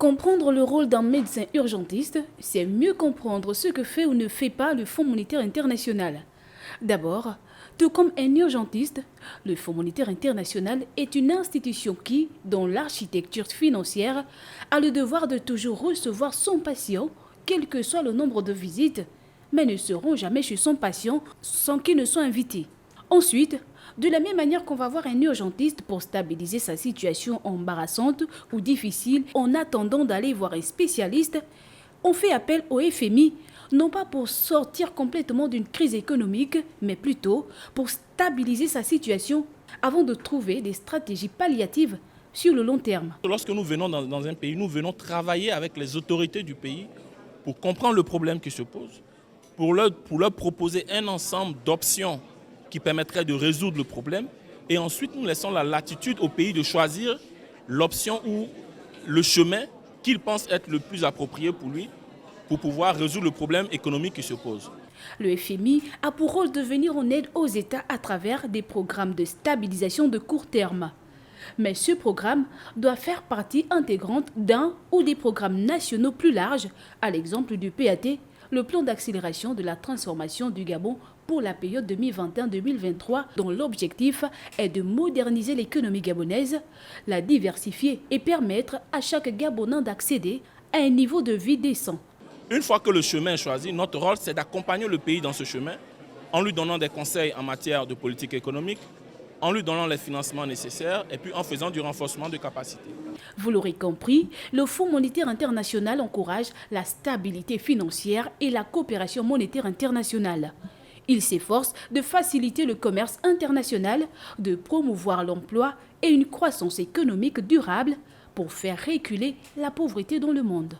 Comprendre le rôle d'un médecin urgentiste, c'est mieux comprendre ce que fait ou ne fait pas le Fonds monétaire international. D'abord, tout comme un urgentiste, le Fonds monétaire international est une institution qui, dans l'architecture financière, a le devoir de toujours recevoir son patient, quel que soit le nombre de visites, mais ne se rend jamais chez son patient sans qu'il ne soit invité. Ensuite, de la même manière qu'on va voir un urgentiste pour stabiliser sa situation embarrassante ou difficile en attendant d'aller voir un spécialiste, on fait appel au FMI, non pas pour sortir complètement d'une crise économique, mais plutôt pour stabiliser sa situation avant de trouver des stratégies palliatives sur le long terme. Lorsque nous venons dans un pays, nous venons travailler avec les autorités du pays pour comprendre le problème qui se pose, pour leur proposer un ensemble d'options qui permettrait de résoudre le problème. Et ensuite, nous laissons la latitude au pays de choisir l'option ou le chemin qu'il pense être le plus approprié pour lui pour pouvoir résoudre le problème économique qui se pose. Le FMI a pour rôle de venir en aide aux États à travers des programmes de stabilisation de court terme. Mais ce programme doit faire partie intégrante d'un ou des programmes nationaux plus larges, à l'exemple du PAT, le plan d'accélération de la transformation du Gabon pour la période 2021-2023, dont l'objectif est de moderniser l'économie gabonaise, la diversifier et permettre à chaque Gabonais d'accéder à un niveau de vie décent. Une fois que le chemin est choisi, notre rôle, c'est d'accompagner le pays dans ce chemin en lui donnant des conseils en matière de politique économique, en lui donnant les financements nécessaires et puis en faisant du renforcement de capacités. Vous l'aurez compris, le Fonds monétaire international encourage la stabilité financière et la coopération monétaire internationale. Il s'efforce de faciliter le commerce international, de promouvoir l'emploi et une croissance économique durable pour faire reculer la pauvreté dans le monde.